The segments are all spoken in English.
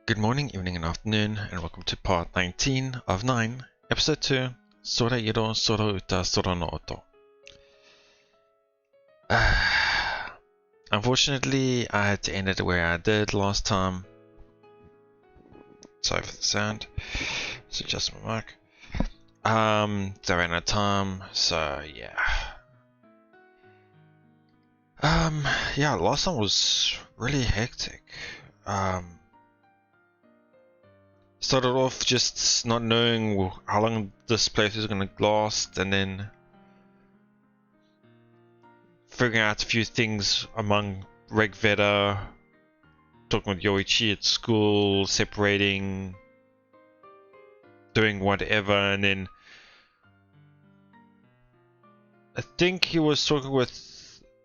Good morning, evening, and afternoon, and welcome to part 19 of 9, episode 2, Sora iro sora uta sora no oto. Unfortunately, I had to end it where I did last time. Sorry for the sound. Let's adjust my mic. So I ran out of time, so yeah. Yeah, last time was really hectic. Started off just not knowing how long this playthrough is going to last, and then figuring out a few things among Reg Veda, talking with Yoichi at school, separating, doing whatever, and then I think he was talking with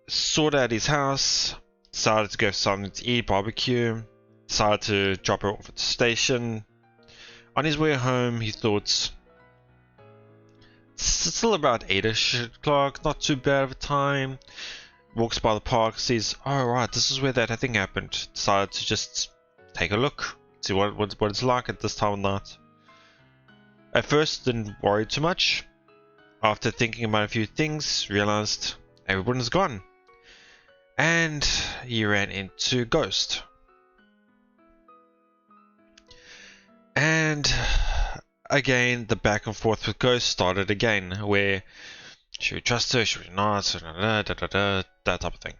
Sora at his house, decided to go have something to eat, barbecue, decided to drop her off at the station. On his way home, he thought it's still about 8ish o'clock, not too bad of a time. Walks by the park, sees, oh right, this is where that thing happened. Decided to just take a look, see what it's like at this time of night. At first, didn't worry too much. After thinking about a few things, realized everyone is gone. And he ran into Ghost. And again, the back and forth with Ghost started again, where should we trust her, should we not, that type of thing.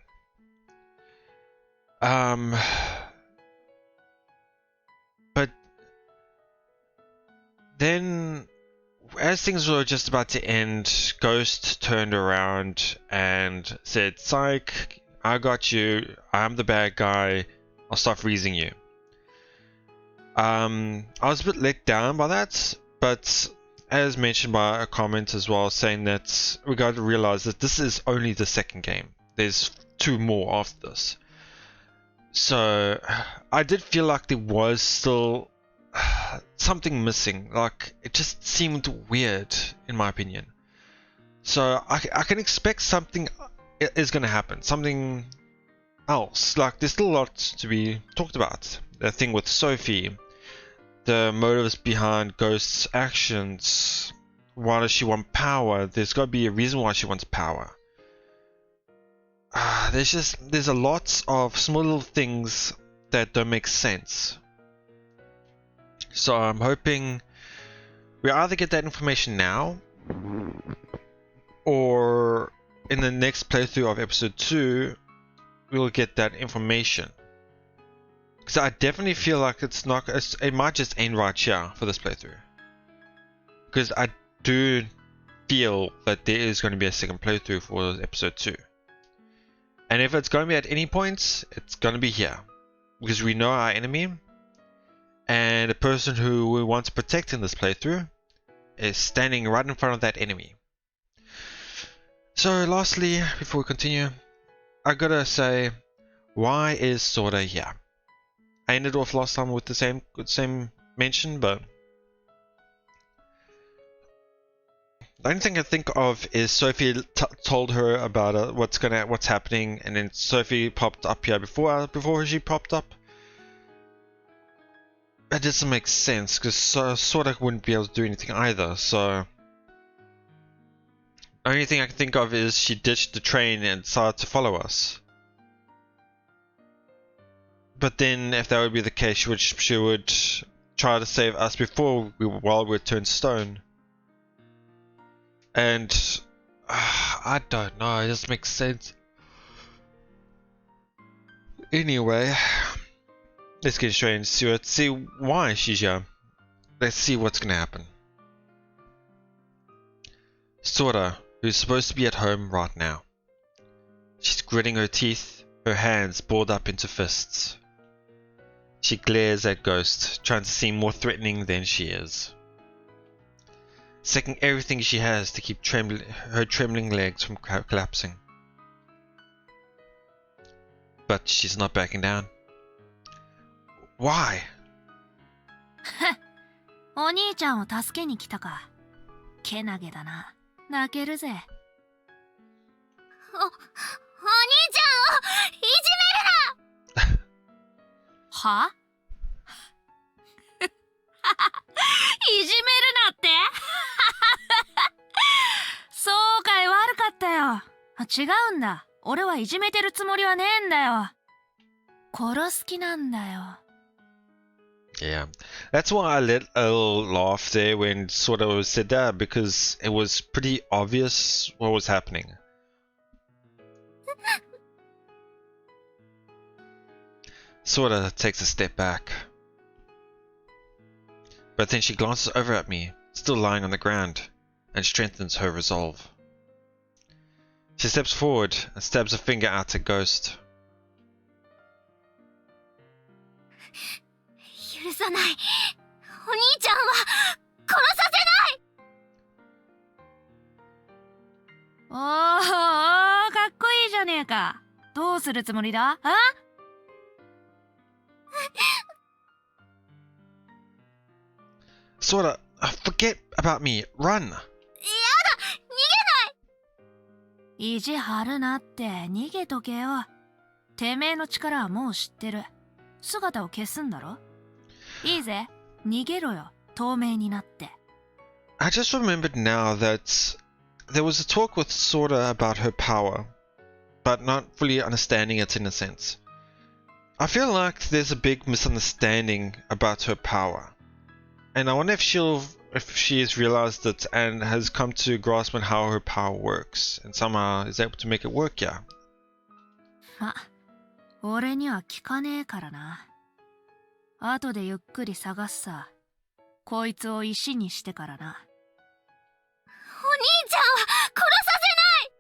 But then, as things were just about to end, Ghost turned around and said, "Psych, I got you, I'm the bad guy, I'll stop freezing you." I was a bit let down by that, but as mentioned by a comment as well, saying that we got to realize that this is only the second game. There's 2 more after this. So I did feel like there was still something missing. Like, it just seemed weird, in my opinion. So I can expect something is going to happen. Something else. Like, there's still a lot to be talked about. The thing with Sophie, the motives behind Ghost's actions. Why does she want power? There's got to be a reason why she wants power. There's a lot of small little things that don't make sense. So I'm hoping we either get that information now, or in the next playthrough of episode 2, we'll get that information. Because I definitely feel like it might just end right here for this playthrough. Because I do feel that there is going to be a second playthrough for episode 2. And if it's going to be at any point, it's going to be here. Because we know our enemy, and the person who we want to protect in this playthrough is standing right in front of that enemy. So lastly, before we continue, I gotta say, why is Sora here? I ended off last time with the same mention, but the only thing I think of is Sophie told her about what's happening, and then Sophie popped up here before she popped up. That doesn't make sense because Sora wouldn't be able to do anything either. So the only thing I can think of is she ditched the train and decided to follow us. But then, if that would be the case, she would try to save us while we're turned stone. And I don't know, it doesn't make sense. Anyway, let's get straight into it. See why she's here. Let's see what's gonna happen. Sora, who's supposed to be at home right now. She's gritting her teeth, her hands balled up into fists. She glares at Ghost, trying to seem more threatening than she is. Second everything she has to keep her trembling legs from collapsing. But she's not backing down. Why? お兄ちゃんを助けに来たか。けなげだな。泣けるぜ。お兄ちゃんをいじめるな。は？いじめるなってそうかい、悪かったよ。違うんだ。俺はいじめてるつもりはねえんだよ。殺す気なんだよ。Yeah, that's why I let a little laugh there when Sora said that, because it was pretty obvious what was happening. Sora takes a step back, but then she glances over at me, still lying on the ground, and strengthens her resolve. She steps forward and stabs a finger at her ghost. 許さない。お兄ちゃんは殺させない。おー、かっこいいじゃねえか。どうするつもりだ？あSora, forget about me. Run. やだ、逃げない。意地張るなって、逃げとけよ。てめえの力はもう知ってる。姿を消すんだろ。いいぜ、逃げろよ、透明になって。I just remembered now that there was a talk with Sora about her power, but not fully understanding it in a sense. I feel like there's a big misunderstanding about her power, and I wonder if she has realized it and has come to grasp on how her power works, and somehow is able to make it work. Yeah. ま、俺には聞かねえからな。後でゆっくり探すさ。こいつを石にしてからな。お兄ちゃんは殺させない。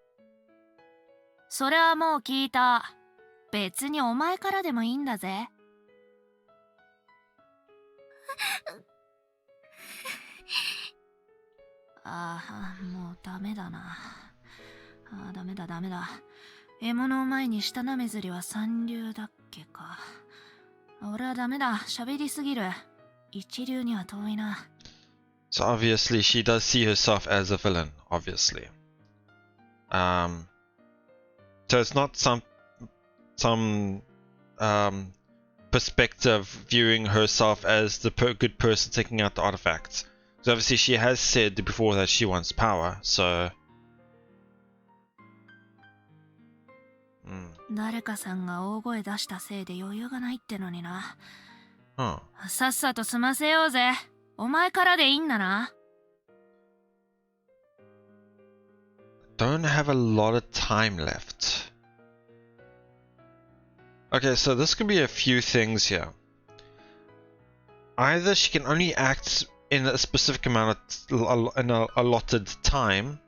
それはもう聞いた。別にお前からでもいいんだぜ。ああ、もうダメだな。ダメだ。獲物を前に舌なめずりは三流だっけか。俺はダメだ。喋りすぎる。一流には遠いな。So obviously she does see herself as a villain, obviously. So it's not some perspective viewing herself as the good person taking out the artifacts. So obviously she has said before that she wants power, so... 誰かさんが大声出したせいで余裕がないってのにな。Huh. さっさと済ませようぜ。お前からでいいんだな。Don't have a lot of time left. Okay, so this can be a few things here. Either she can only act in a specific amount of in a allotted time,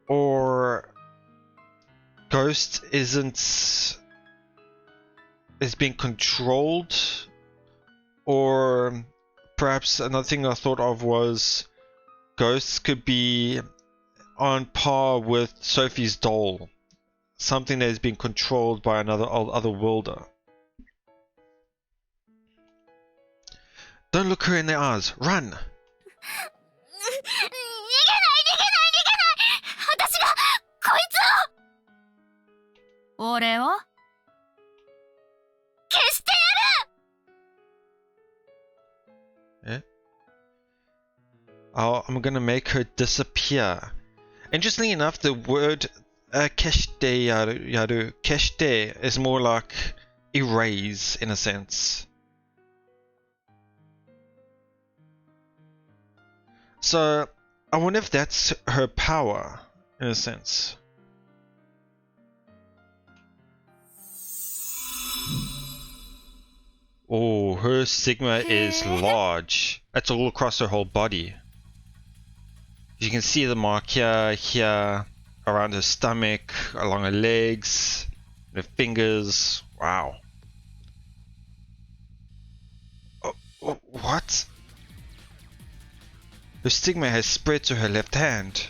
or Ghost is being controlled, or perhaps another thing I thought of was Ghosts could be on par with Sophie's doll, something that is being controlled by another otherworlder. Don't look her in the eyes. Run! 私がこいつを。俺を消してやる。Oh, I'm gonna make her disappear. Interestingly enough, the word keshite yaru, keshite is more like erase in a sense. So I wonder if that's her power in a sense. Oh, her sigma is large. It's all across her whole body. You can see the mark here, around her stomach, along her legs, her fingers. Wow. Oh, what? Her stigma has spread to her left hand.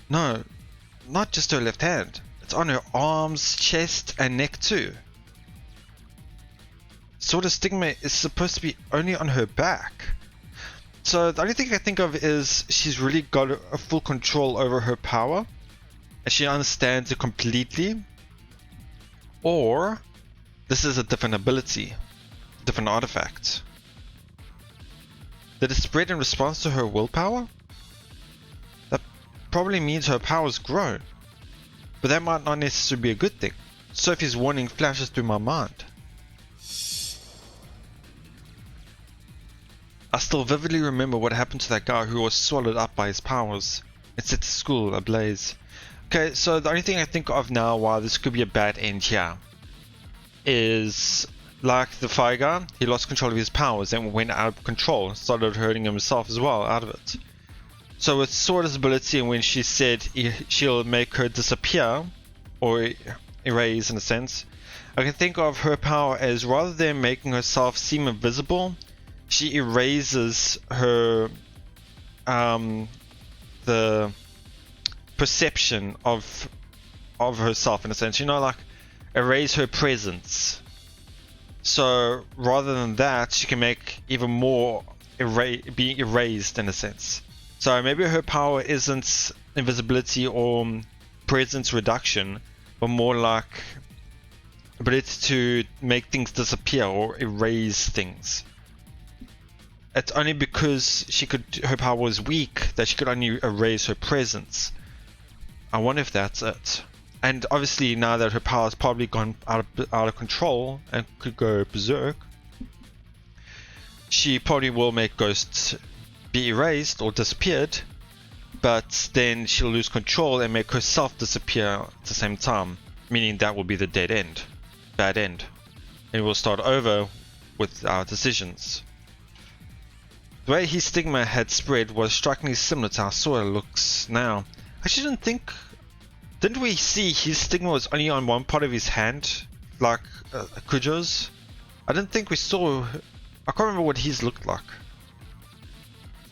No, not just her left hand. It's on her arms, chest, and neck too. Sort of stigma is supposed to be only on her back. So the only thing I think of is she's really got a full control over her power, and she understands it completely. Or this is a different ability, different artifact. Did it spread in response to her willpower? That probably means her powers grow. But that might not necessarily be a good thing. Sophie's warning flashes through my mind. I still vividly remember what happened to that guy who was swallowed up by his powers and set the school ablaze. Okay, so the only thing I think of now why this could be a bad end here is like the fire guy, he lost control of his powers and went out of control and started hurting himself as well out of it. So with Sora's ability, and when she said she'll make her disappear or erase in a sense, I can think of her power as rather than making herself seem invisible, she erases her the perception of herself in a sense, you know, like erase her presence. So rather than that, she can make even more be erased in a sense. So maybe her power isn't invisibility or presence reduction, but more like ability to make things disappear or erase things. It's only because her power was weak that she could only erase her presence. I wonder if that's it. And obviously now that her power has probably gone out of control and could go berserk, she probably will make ghosts be erased or disappeared, but then she'll lose control and make herself disappear at the same time, meaning that will be the dead end, bad end, and we'll start over with our decisions. The way his stigma had spread was strikingly similar to how Sora looks now. Actually, didn't we see his stigma was only on one part of his hand, like Kujo's? I didn't think we saw. I can't remember what his looked like.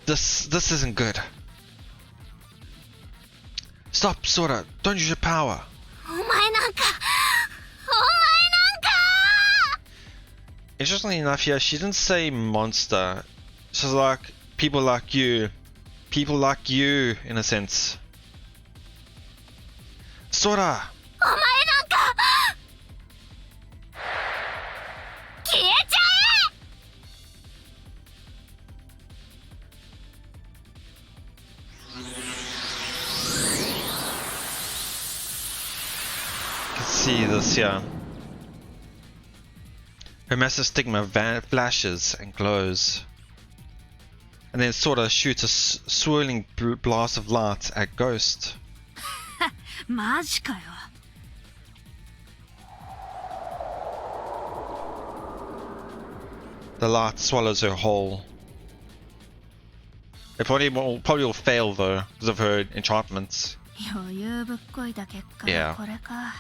This isn't good. Stop, Sora! Don't use your power. Interestingly enough, here she didn't say monster. She's like people like you in a sense. Sora! You can see this here. Her massive stigma flashes and glows. And then Sora shoots a swirling blast of light at Ghost. マジかよ。The light swallows her whole. It probably will fail though because of her enchantments. 余裕ぶっこいた結果 Yeah. これか。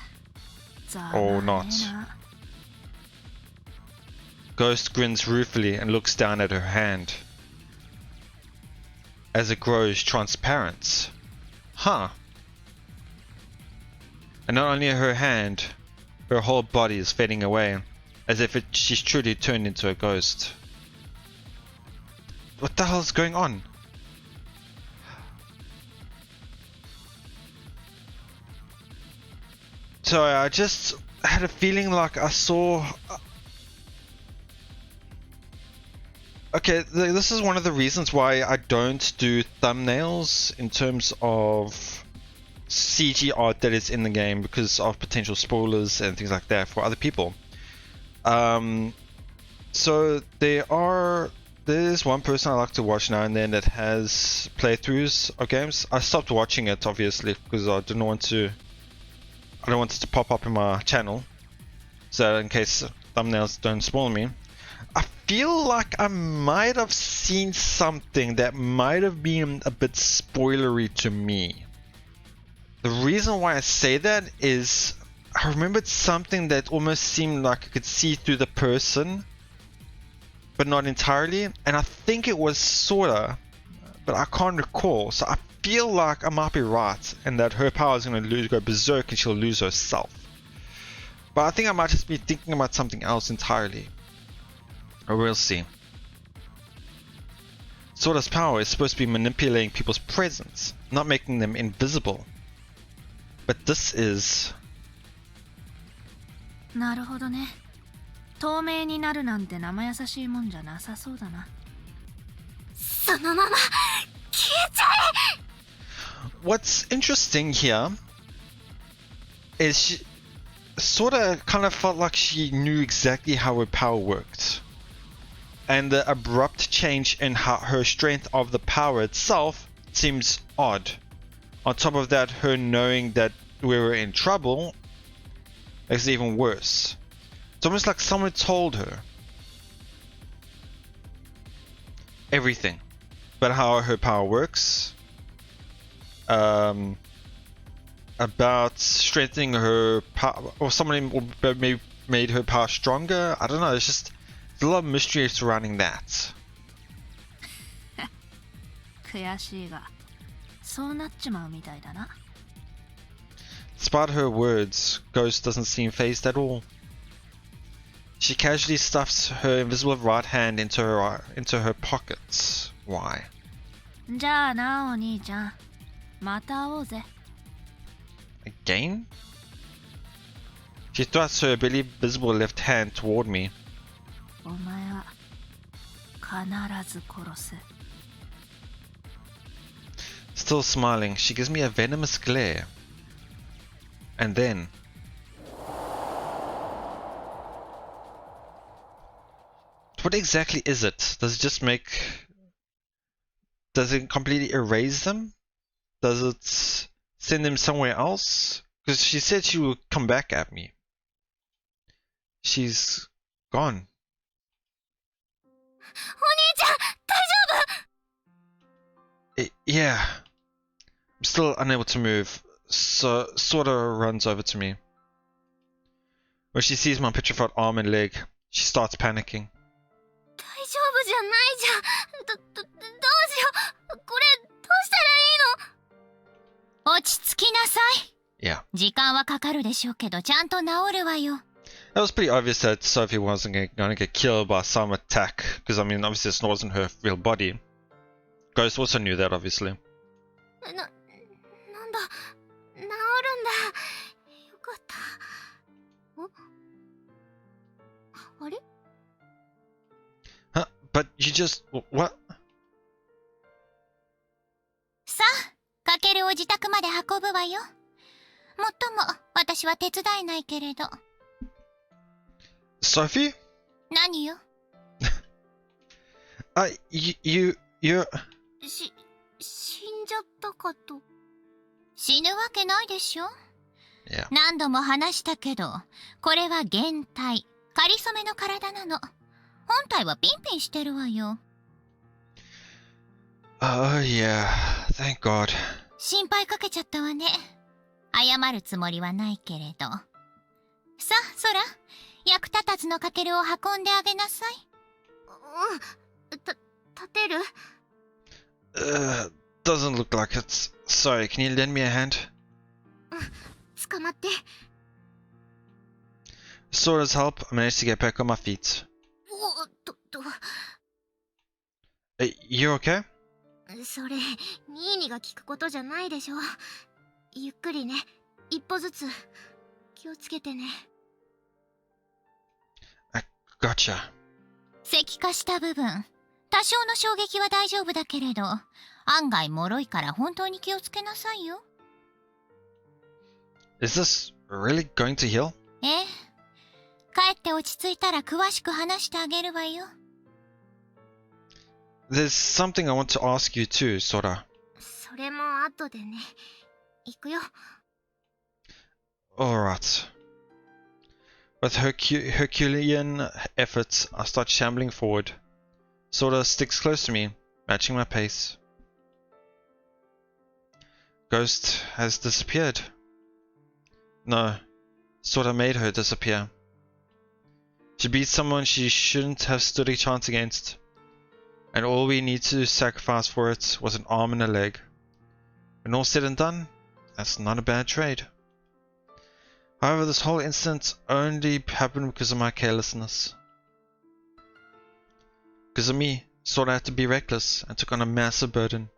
Or not. Ghost grins ruefully and looks down at her hand. As it grows transparent. Huh. And not only her hand, her whole body is fading away, as if she's truly turned into a ghost. What the hell is going on? So I just had a feeling like I saw... Okay, this is one of the reasons why I don't do thumbnails in terms of CG art that is in the game because of potential spoilers and things like that for other people. So there's one person I like to watch now and then that has playthroughs of games. I stopped watching it obviously because I don't want it to pop up in my channel, so in case thumbnails don't spoil me. I feel like I might have seen something that might have been a bit spoilery to me. The reason why I say that is I remembered something that almost seemed like I could see through the person, but not entirely, and I think it was Sora, but I can't recall. So I feel like I might be right, and that her power is going to go berserk and she'll lose herself. But I think I might just be thinking about something else entirely. Or we'll see. Sora's power is supposed to be manipulating people's presence, not making them invisible. But this is... なるほどね。透明になるなんて生優しいもんじゃなさそうだな。そのまま消えちゃえ。 What's interesting here is she sorta kind of felt like she knew exactly how her power worked. And the abrupt change in her strength of the power itself seems odd. On top of that, her knowing that we were in trouble makes it even worse. It's almost like someone told her everything about how her power works, about strengthening her power, or someone maybe made her power stronger. I don't know, there's a lot of mystery surrounding that. 悔しいが、そうなっちまうみたいだな。 Despite her words, Ghost doesn't seem phased at all. She casually stuffs her invisible right hand into her pockets. Why? じゃあな、お兄ちゃん。また会おうぜ。 Again? She thrusts her barely visible left hand toward me. お前は必ず殺す。 Still smiling, she gives me a venomous glare. And then... What exactly is it? Does it just make... Does it completely erase them? Does it send them somewhere else? Because she said she would come back at me. She's gone. お兄ちゃん、大丈夫？ Yeah. I'm still unable to move. So Sora runs over to me. When she sees my petrified arm and leg, she starts panicking. 大丈夫じゃないじゃん。どうしよう。これどうしたらいいの？落ち着きなさい。 Yeah. 時間はかかるでしょうけど、ちゃんと治るわよ。 That was pretty obvious that Sophie wasn't going to get killed by some attack. Because, I mean, obviously this wasn't her real body. Ghost also knew that, obviously. なんだ、治るんだ。よかった。あれ？ Huh? But you just... What? さあ、かけるを自宅まで運ぶわよ。もっとも、私は手伝えないけれど。 Sophie? 何よ？ you're... 死んじゃったかと。死ぬわけないでしょ。 Yeah. 何度も話したけど、これは幻体、かりそめの体なの。本体はピンピンしてるわよ。 Oh, yeah. Thank God. 心配かけちゃったわね。謝るつもりはないけれど。さあ、ソラ、役立たずのかけるを運んであげなさい。立てる？ Doesn't look like it. Sorry, can you lend me a hand? 捕まって。 Sora's help, I managed to get back on my feet. おっと。You okay? それ、ニーニが聞くことじゃないでしょ。ゆっくりね。一歩ずつ。気をつけてね。 Gotcha. 石化した部分。多少の衝撃は大丈夫だけれど、案外脆いから本当に気をつけなさいよ。 Is this really going to heal? ええ。帰って落ち着いたら詳しく話してあげるわよ。 There's something I want to ask you too, Sora. それも後でね。行くよ。 Alright. With Herculean efforts, I start shambling forward. Sora sticks close to me, matching my pace. Ghost has disappeared. No, Sora made her disappear. She beat someone she shouldn't have stood a chance against. And all we need to sacrifice for it was an arm and a leg. When all said and done, that's not a bad trade. However, this whole incident only happened because of my carelessness. Because of me, Sora had to be reckless and took on a massive burden,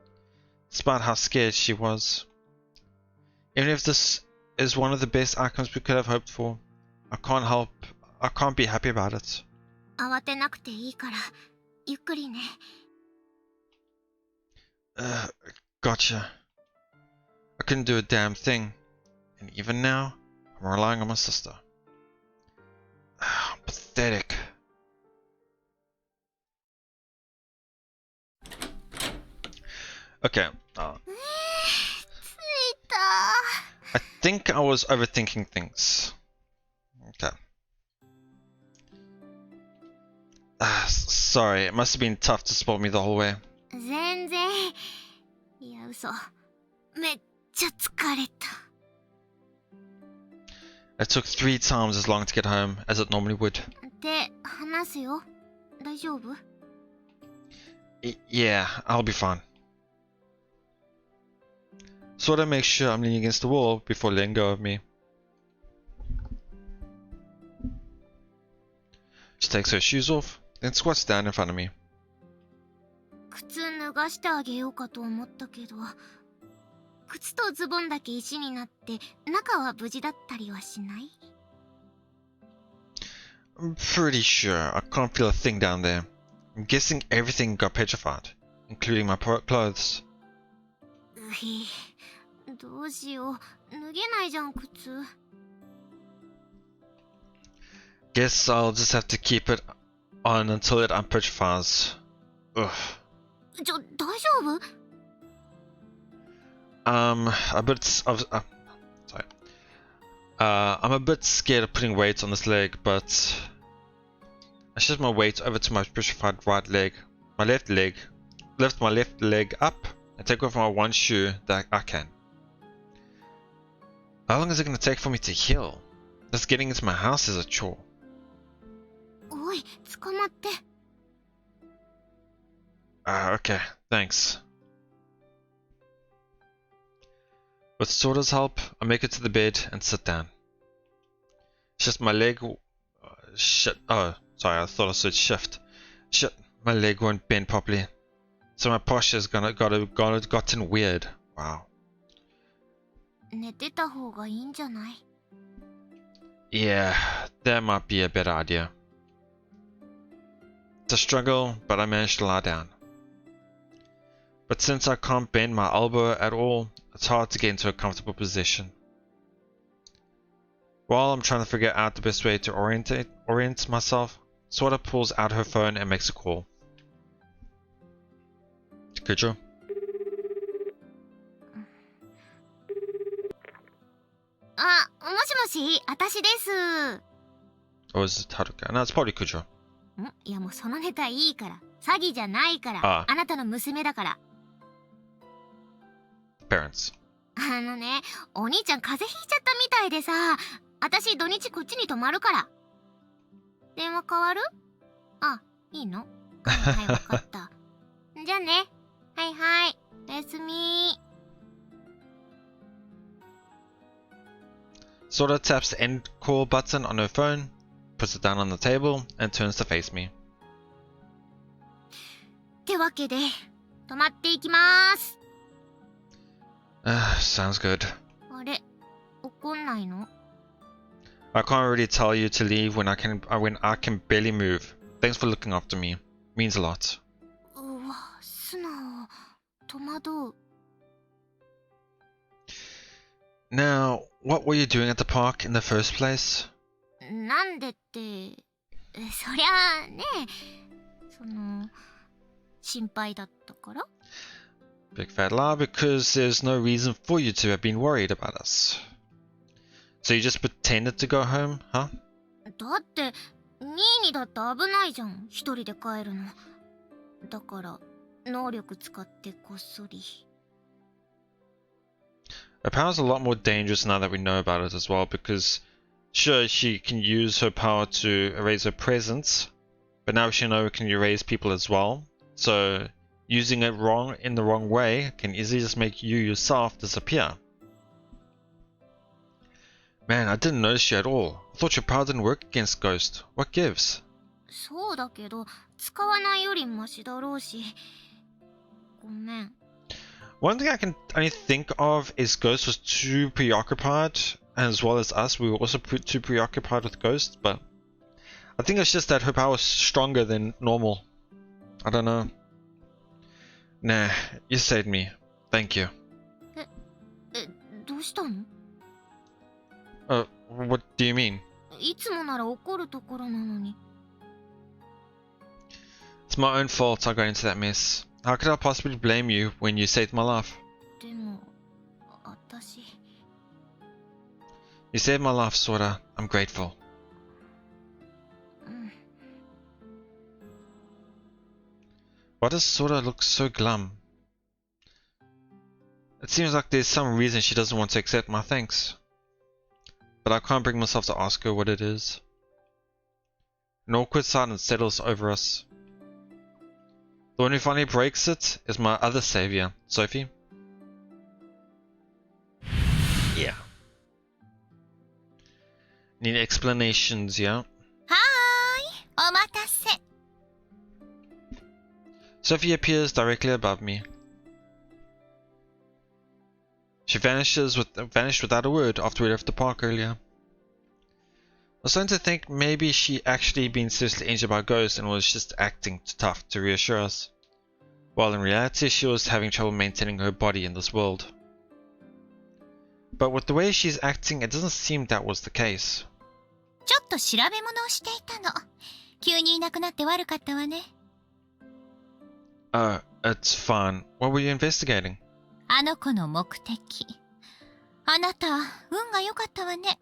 despite how scared she was. Even if this is one of the best outcomes we could have hoped for, I can't be happy about it. 慌てなくていいから、ゆっくりね。Gotcha. I couldn't do a damn thing. And even now, I'm relying on my sister. Pathetic. Okay. I think I was overthinking things. Okay. Sorry, it must have been tough to support me the whole way. 全然。いや、嘘。めっちゃ疲れた。It took 3 times as long to get home as it normally would. って話すよ。大丈夫？ Yeah, I'll be fine. Sora makes sure I'm leaning against the wall before letting go of me. She takes her shoes off, then squats down in front of me. 靴脱がしてあげようかと思ったけど、靴とズボンだけ石になって中は無事だったりはしない？ I'm pretty sure I can't feel a thing down there. I'm guessing everything got petrified, including my clothes. どうしよう。脱げないじゃん、靴。Guess I'll just have to keep it on until it unpetrifies. Ugh. 大丈夫？ A bit sorry. I'm a bit scared of putting weight on this leg, but I shift my weight over to my petrified right leg, my left leg, lift my left leg up, and take off my one shoe that I can. How long is it going to take for me to heal? Just getting into my house is a chore. おい、捕まって。Okay, thanks. With Sora's help, I make it to the bed and sit down. Shift my leg. Shit. Oh, sorry, I thought I said shift. Shit, my leg won't bend properly. So my posture's gotten weird. Wow. 寝てた方がいいんじゃない？ Yeah, that might be a better idea. It's a struggle, but I managed to lie down. But since I can't bend my elbow at all, it's hard to get into a comfortable position. While I'm trying to figure out the best way to orient myself, Sora pulls out her phone and makes a call. Kujo? Ah, もしもし、私です。 Or is it Haruka? No, it's probably Kujo. いやもうそのネタいいから。詐欺じゃないから。あなたの娘だから。Parents. お兄ちゃん風邪ひいちゃったみたいでさ、私土日こっちに泊まるから。電話変わる？あ、いいの？はい、わかった。じゃあね。はいはい。おやすみ。Sora taps the end call button on her phone, puts it down on the table, and turns to face me. ってわけで、泊まっていきまーす。Sounds good. あれ、怒んないの？ I can't really tell you to leave when I can barely move. Thanks for looking after me. Means a lot. うわ、素直。戸惑う。Now, what were you doing at the park in the first place? なんでって、そりゃあね、心配だったから？ Big fat lie, because there's no reason for you to have been worried about us. So you just pretended to go home, huh? だって、ニーニだって危ないじゃん、一人で帰るの。だから、能力使ってこっそり。Her power's a lot more dangerous now that we know about it as well, because sure, she can use her power to erase her presence, but now she knows it can erase people as well. So using it in the wrong way can easily just make you yourself disappear. Man, I didn't notice you at all. I thought your power didn't work against Ghost. What gives? そうだけど、使わないよりマシだろうし。ごめん。One thing I can only think of is Ghost was too preoccupied, and as well as us, we were also too preoccupied with Ghost, but I think it's just that her power was stronger than normal. I don't know. Nah, you saved me. Thank you. どうしたの？ What do you mean? いつもなら怒るところなのに。It's my own fault I got into that mess. How could I possibly blame you when you saved my life? でも、私。You saved my life, Sora. I'm grateful. うん。 Why does Sora look so glum? It seems like there's some reason she doesn't want to accept my thanks. But I can't bring myself to ask her what it is. An awkward silence settles over us. The one who finally breaks it is my other savior, Sophie. Yeah. Need explanations, yeah? はーい、お待たせ。 Sophie appears directly above me. She vanished without a word after we left the park earlier. I was starting to think maybe she actually been seriously injured by a ghost and was just acting tough to reassure us. While in reality she was having trouble maintaining her body in this world. But with the way she's acting, it doesn't seem that was the case. ちょっと調べ物をしていたの。急にいなくなって悪かったわね。It's fine. What were you investigating? あの子の目的。あなた、運が良かったわね。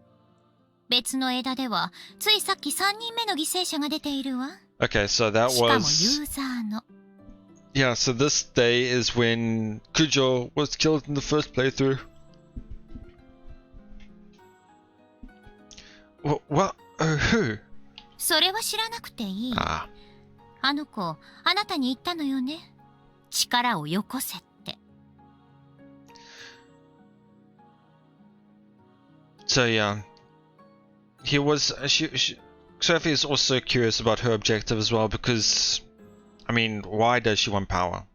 別の枝では、ついさっき3人目の犠牲者が出ているわ。Okay, so that しかもユ was... ーザーの。Yeah, so this day is when Kujo was killed in the first playthrough. What? Who? それは知らなくていい。Ah. あの子、あなたに言ったのよね。力をよこせって。So yeah, he was. Sophie is also curious about her objective as well because, I mean, why does she want power?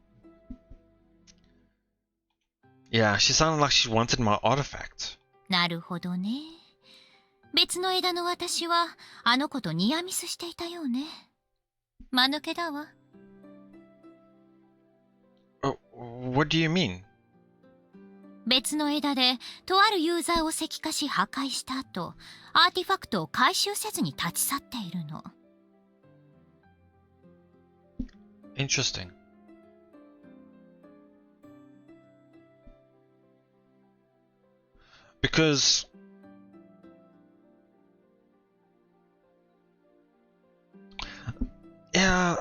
Yeah, she sounded like she wanted my artifact. なるほどね。別の枝の私はあの子とニアミスしていたようね。間抜けだわ。What do you mean? 別の枝でとあるユーザーを石化し破壊した後、アーティファクトを回収せずに立ち去っているの。Interesting. Because yeah,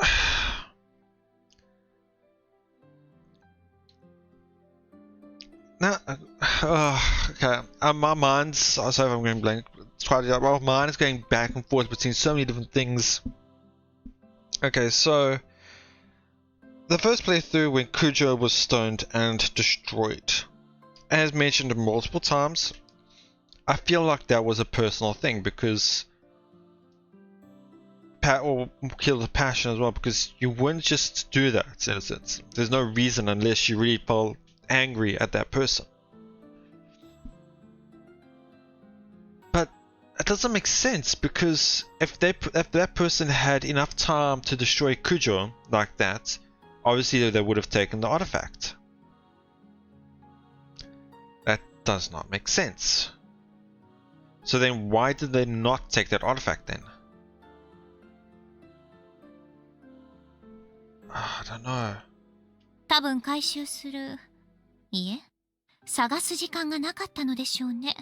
no, okay. My mind's sorry if I'm going blank. My mind is going back and forth between so many different things. Okay, so the first playthrough when Kujo was stoned and destroyed, as mentioned multiple times, I feel like that was a personal thing because or kill the passion as well, because you wouldn't just do that in a sense. There's no reason unless you really felt angry at that person. But it doesn't make sense because if that person had enough time to destroy Kujo like that, obviously they would have taken the artifact. That does not make sense. So then why did they not take that artifact then? I don't know. 多分回収する。いえ、探す時間がなかったのでしょうね。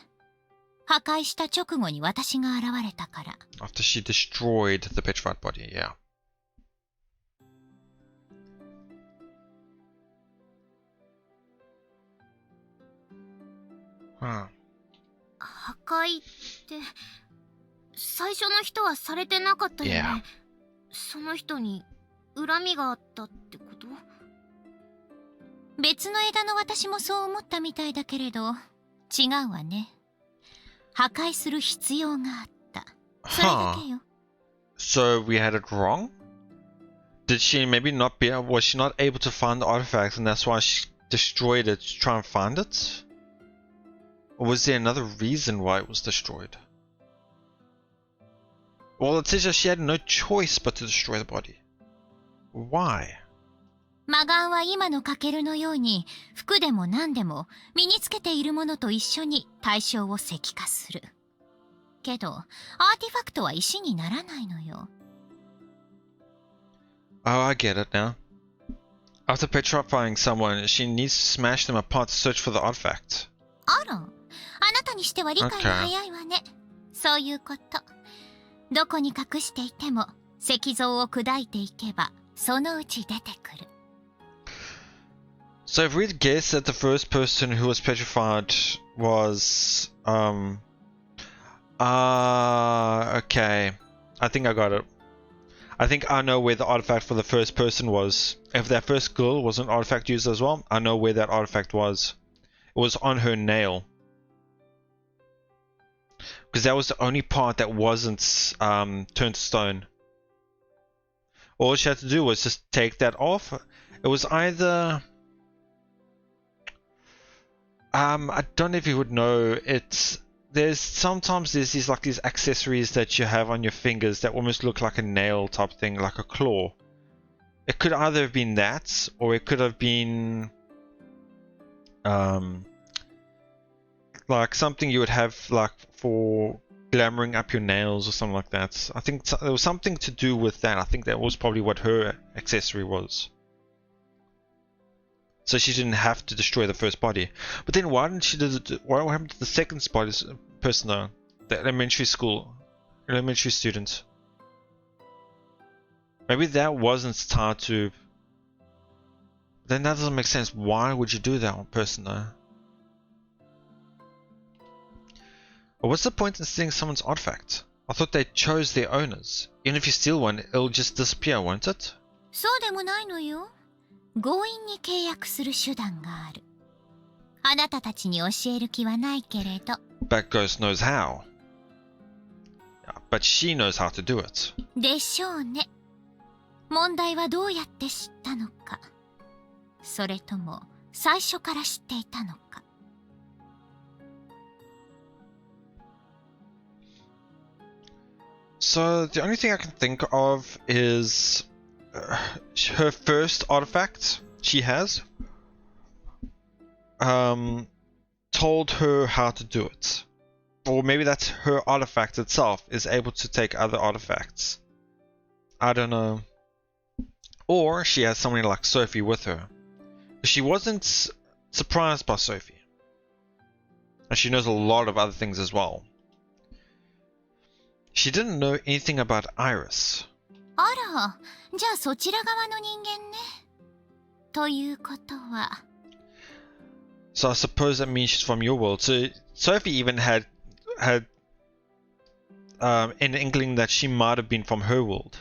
破壊した直後に私が現れたから。After she destroyed the petrified body, yeah. Huh. 破壊って最初の人はされてなかったよね。Yeah. その人に恨みがあったってこと？別の枝の私もそう思ったみたいだけれど、違うわね。破壊する必要があった。それだけよ。So we had it wrong? Did she maybe not be was she not able to find the artifact and that's why she destroyed it to try and find it? Or was there another reason why it was destroyed? Well, it says that she had no choice but to destroy the body. Why? 魔眼は今のカケルのように服でも何でも身につけているものと一緒に対象を石化する。けどアーティファクトは石にならないのよ。Oh, I get it now. After petrifying someone, she needs to smash them apart to search for the artifact. あら、あなたにしては理解が早いわね。そういうこと。どこに隠していても石像を砕いていけばそのうち出てくる。So if we'd guessed that the first person who was petrified was okay. I think I got it. I think I know where the artifact for the first person was. If that first girl was an artifact user as well, I know where that artifact was. It was on her nail. Because that was the only part that wasn't turned to stone. All she had to do was just take that off. It was either... I don't know if you would know, sometimes there's these accessories that you have on your fingers that almost look like a nail type thing, like a claw. It could either have been that, or it could have been like something you would have like for glamoring up your nails or something like that. I think there was something to do with that. I think that was probably what her accessory was. So she didn't have to destroy the first body. But then why didn't she do what happened to the second person though? The elementary student. Maybe that wasn't tied to... Then that doesn't make sense. Why would you do that person though? Well, what's the point in stealing someone's artifact? I thought they chose their owners. Even if you steal one, it'll just disappear, won't it? そうでもないのよ。強引に契約する手段がある。あなたたちに教える気はないけれど。But Ghost knows how. But she knows how to do it. でしょうね。問題はどうやって知ったのか。それとも最初から知っていたのか。So the only thing I can think of is her first artifact she has told her how to do it. Or maybe that's her artifact itself is able to take other artifacts. I don't know. Or she has somebody like Sophie with her. She wasn't surprised by Sophie. And she knows a lot of other things as well. She didn't know anything about Iris. あら、じゃあそちら側の人間ね。ということは。So I suppose that means she's from your world. So Sophie even had an inkling that she might have been from her world.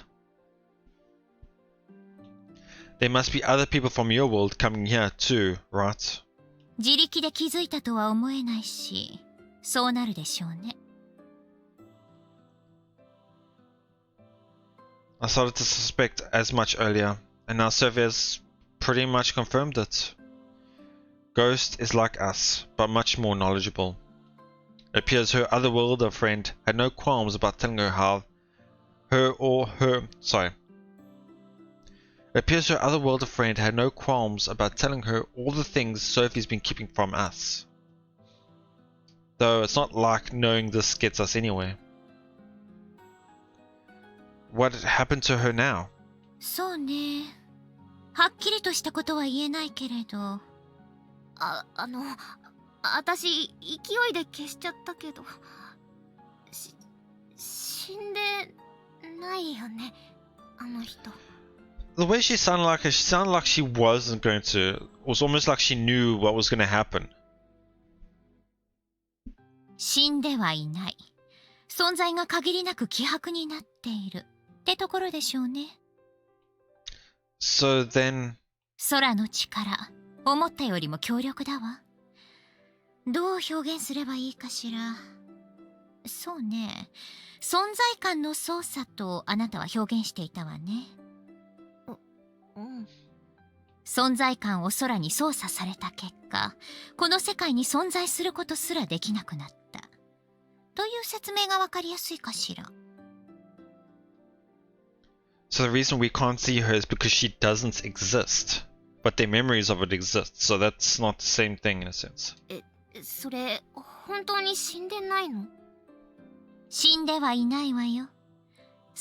There must be other people from your world coming here too, right? 自力で気づいたとは思えないし、そうなるでしょうね。I started to suspect as much earlier, and now Sophie has pretty much confirmed it. Ghost is like us, but much more knowledgeable. It appears her otherworlder friend had no qualms about telling her It appears her otherworlder friend had no qualms about telling her all the things Sophie's been keeping from us. Though it's not like knowing this gets us anywhere. What happened to her now? そうね。はっきりとしたことは言えないけれど。私、勢いで消しちゃったけど。死んでないよね、あの人。The way she sounded like she wasn't going to. It was almost like she knew what was going to happen. 死んではいない。存在が限りなく希薄になっている。ってところでしょうね。So then... 空の力、思ったよりも強力だわ。どう表現すればいいかしら。そうね。存在感の操作とあなたは表現していたわね。存在感を空に操作された結果、この世界に存在することすらできなくなった。という説明がわかりやすいかしら。So the reason we can't see her is because she doesn't exist. but their memories of it exist, so that's not the same thing in a sense. それ、本当に死んでないの？死んではいないわよ。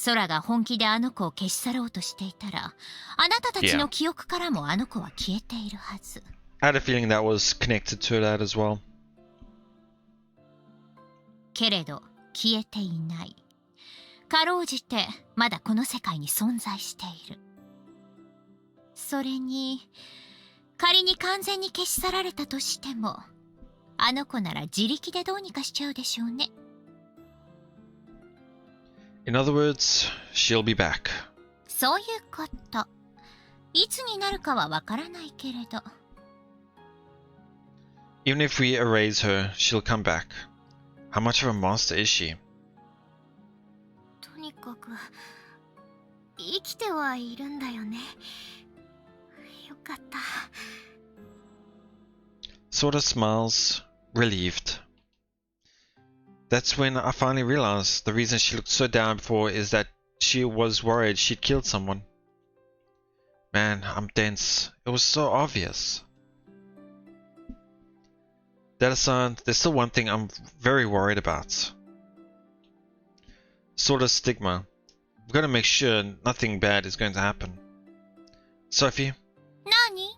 空が本気であの子を消し去ろうとしていたら、あなたたちの記憶からもあの子は消えているはず。I had a feeling that was connected to that as well. けれど、消えていない。かろうじて、まだこの世界に存在している。それに、仮に完全に消し去られたとしても、あの子なら自力でどうにかしちゃうでしょうね。In other words, she'll be back. そういうこと。いつになるかはわからないけれど。Even if we erase her, she'll come back. How much of a monster is she? とにかく、生きてはいるんだよね。よかった。Sora smiles, relieved. That's when I finally realized the reason she looked so down before is that she was worried she'd killed someone. Man, I'm dense. It was so obvious. That aside, there's still one thing I'm very worried about. Sora's stigma. We've got to make sure nothing bad is going to happen. Sophie? 何？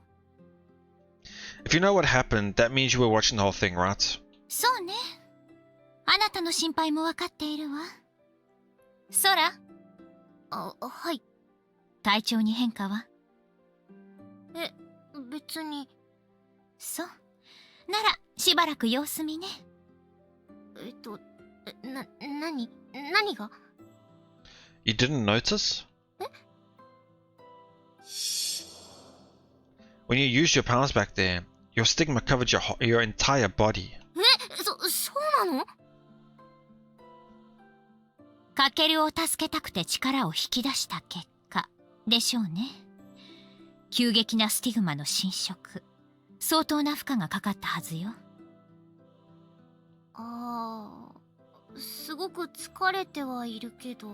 If you know what happened, that means you were watching the whole thing, right? そうね。あなたの心配もわかっているわ。空？はい。体調に変化は？別に。そう。なら、しばらく様子見ね。何が？ You didn't notice? When you used your powers back there, your stigma covered your entire body. そうなの？カケルを助けたくて力を引き出した結果でしょうね。急激なスティグマの侵食、相当な負荷がかかったはずよ。すごく疲れてはいるけど。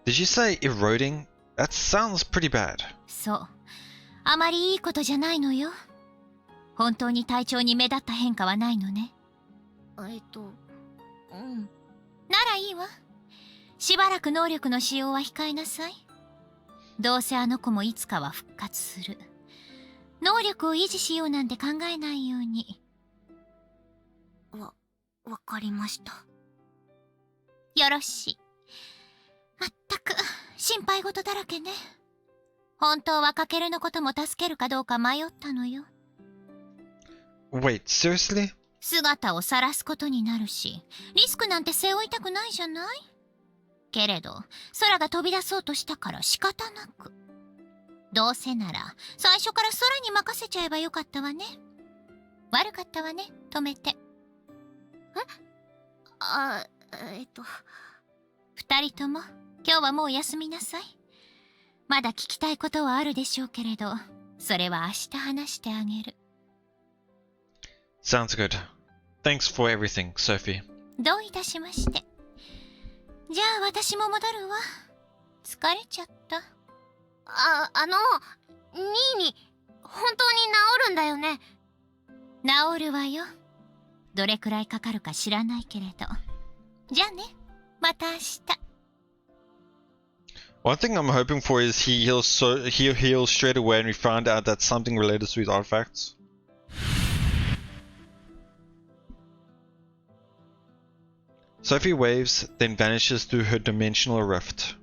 Did you say eroding? That sounds pretty bad. そう。あまりいいことじゃないのよ。本当に体調に目立った変化はないのね。うん。ならいいわ。しばらく能力の使用は控えなさい。どうせあの子もいつかは復活する。能力を維持しようなんて考えないように。わかりました。よろしい。まったく心配事だらけね。本当はカケルのことも助けるかどうか迷ったのよ。Wait, seriously? 姿を晒すことになるし、リスクなんて背負いたくないじゃない？けれど、空が飛び出そうとしたから仕方なく。どうせなら、最初から空に任せちゃえばよかったわね。悪かったわね、止めて。二人とも、今日はもう休みなさい。まだ聞きたいことはあるでしょうけれど、それは明日話してあげる。Sounds good. Thanks for everything, Sophie. どういたしまして。じゃあ私も戻るわ。疲れちゃった。ニーニ、本当に治るんだよね。治るわよ。どれくらいかかるか知らないけれど。じゃあね、また明日。One thing I'm hoping for is he heals straight away and we find out that's something related to his artifacts. Sophie waves, then vanishes through her dimensional rift.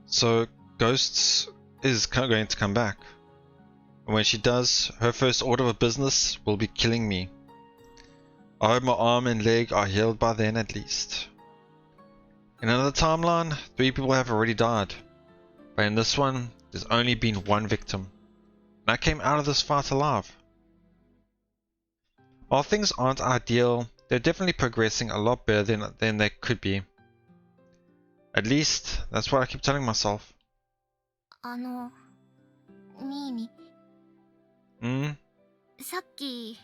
So, Ghosts is going to come back. And when she does, her first order of business will be killing me. I hope my arm and leg are healed by then at least. In another timeline, 3 people have already died. But in this one, there's only been 1 victim. And I came out of this fight alive. While things aren't ideal, they're definitely progressing a lot better than they could be. At least, that's what I keep telling myself. ニーニ。さっき、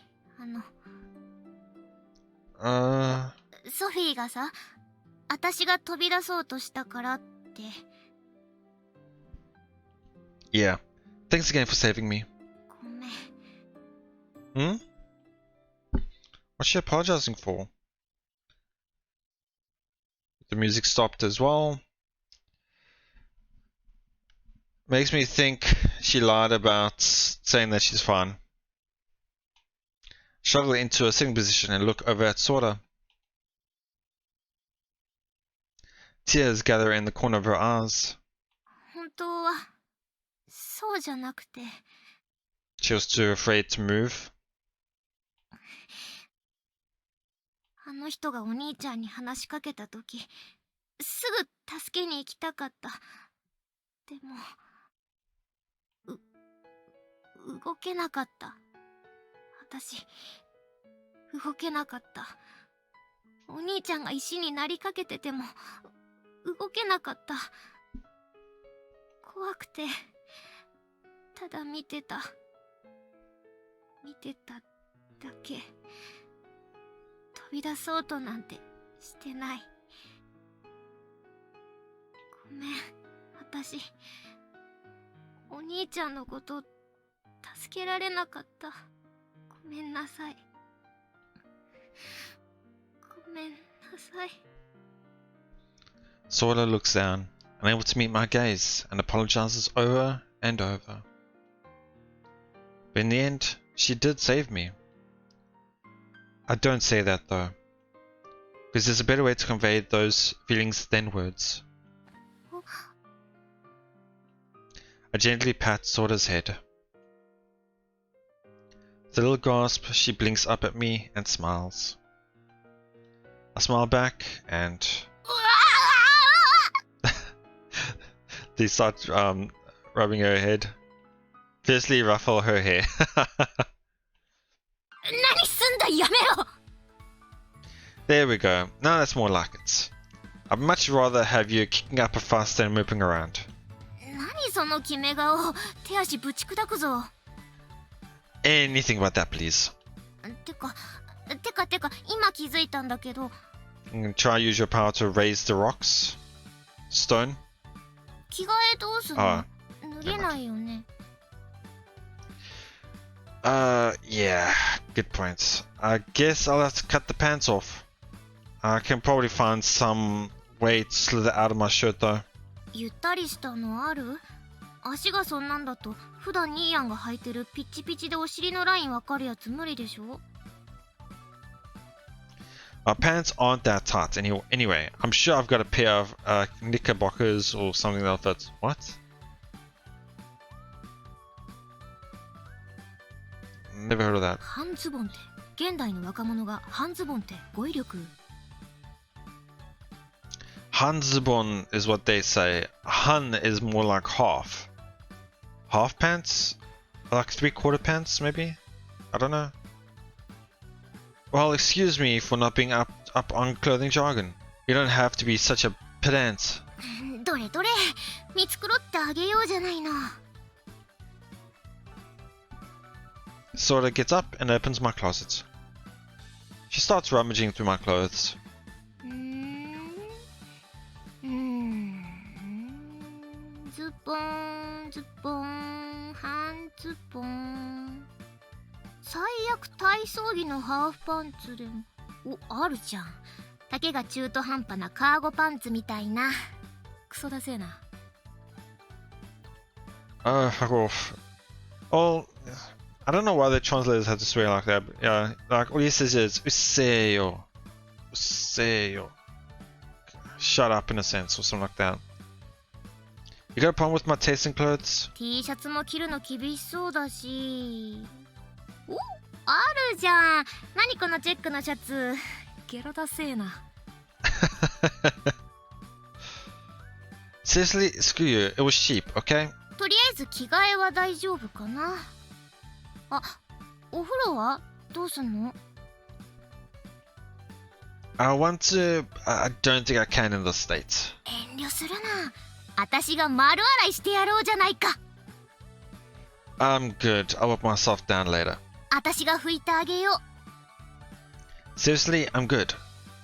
ソフィーがさ、私が飛び出そうとしたからって、Yeah. Thanks again for saving me. ごめん。 Hmm? What's she apologizing for? The music stopped as well. Makes me think she lied about saying that she's fine. Struggle into a sitting position and look over at Sora. Tears gather in the corner of her eyes. 本当はそうじゃなくて。 She was too afraid to move. あの人がお兄ちゃんに話しかけたとき、すぐ助けに行きたかった。でも、動けなかった。私、動けなかった。お兄ちゃんが石になりかけてても、動けなかった。怖くて、ただ見てた。見てただけ。飛び出そうとなんてしてない。ごめん、私お兄ちゃんのこと助けられなかった。ごめんなさい。ごめんなさい。 Sora looks down, unable to meet my gaze, and apologizes over and over. But in the end, she did save me. I don't say that though, because there's a better way to convey those feelings than words. I gently pat Sora's head. With a little gasp, she blinks up at me and smiles. I smile back and they start rubbing her head. Fiercely ruffle her hair. 何すんだ、やめろ。 There we go. Now that's more like it. I'd much rather have you kicking up a fuss than moping around. 何その決め顔。手足ぶち砕くぞ。 Anything but that, please. てか、今気づいたんだけど。 Try use your power to raise the rocks. Stone. 着替えどうすんの？脱げないよね。 Yeah, good point. I guess I'll have to cut the pants off. I can probably find some way to slither out of my shirt though. ゆったりしたのある？足がそんなんだと普段ニーヤンが履いてるピッチピチでお尻のラインわかるやつ無理でしょ？ Our pants aren't that tight anyway. I'm sure I've got a pair of knickerbockers or something like that. What? Never heard of that. 半ズボンって現代の若者が半ズボンって語彙力。 Hanzibon is what they say. Han is more like half. Half pants? Like 3/4 pants, maybe? I don't know. Well, excuse me for not being up on clothing jargon. You don't have to be such a pedant. どれどれ、見繕ってあげようじゃないの。 Sora gets up and opens my closet. She starts rummaging through my clothes. ズボン、半ズボン。最悪体操着のハーフパンツでも。お、あるじゃん。丈が中途半端なカーゴパンツみたいな。クソだせえな。Fuck off. Well, I don't know why the translators had to swear like that, but yeah, like all he says is Useyo. Useyo. Shut up in a sense or something like that. You got a problem with my taste in clothes? T シャツも着るの厳しそうだし。お、あるじゃん。何このチェックのシャツ。ゲロだせえな。Seriously, screw you. It was cheap, okay? とりあえず着替えは大丈夫かな。あ、お風呂はどうすんの？ I want to. I don't think I can in the States. 遠慮するな。私が丸洗いしてやろうじゃないか。I'm good. I'll wipe myself down later. 私が拭いてあげよう。 Seriously, I'm good.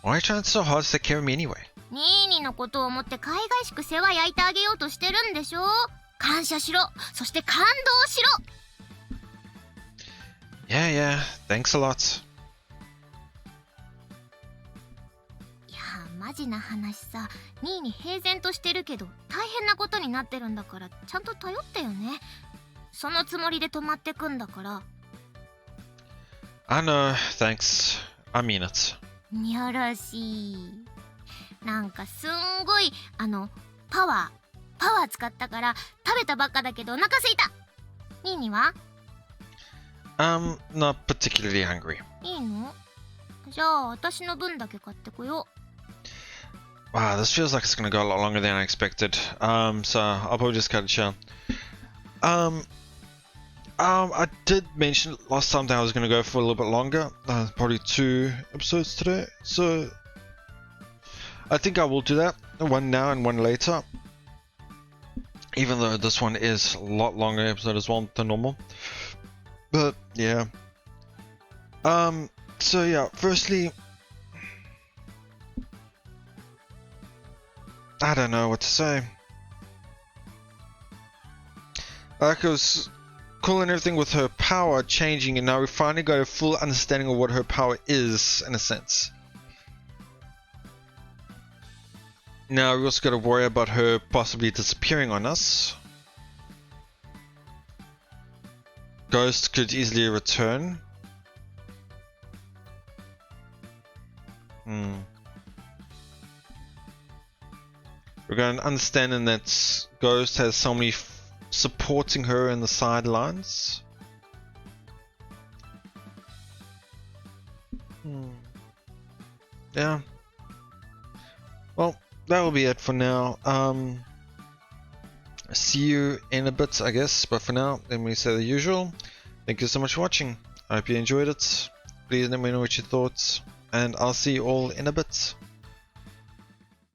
Why are you trying so hard to take care of me anyway? ニーニのことを思って海外しく世話焼いてあげようとしてるんでしょ。感謝しろ。そして感動しろ。 Yeah, thanks a lot. いやマジな話さ、ニーに平然としてるけど大変なことになってるんだから、ちゃんと頼ってよね。そのつもりで泊まってくんだから。 I know, thanks. I mean it. よろしい。なんかすんごいパワー使ったから食べたばっかだけどお腹すいた。ニーには？ Not particularly hungry. いいの？じゃあ私の分だけ買ってこよう。 Wow, this feels like it's gonna go a lot longer than I expected. So I'll probably just cut it short. I did mention last time that I was gonna go for a little bit longer, probably 2 episodes today. So I think I will do that, one now and one later. Even though this one is a lot longer episode as well than normal. But yeah. So yeah, firstly, I don't know what to say. Like, it was cool and everything with her power changing, and now we finally got a full understanding of what her power is, in a sense. Now we also got to worry about her possibly disappearing on us. Ghost could easily return. We're going to understand that Ghost has somebody supporting her in the sidelines. Yeah. Well, that will be it for now. See you in a bit, I guess. But for now, let me say the usual. Thank you so much for watching. I hope you enjoyed it. Please let me know what you thought. And I'll see you all in a bit.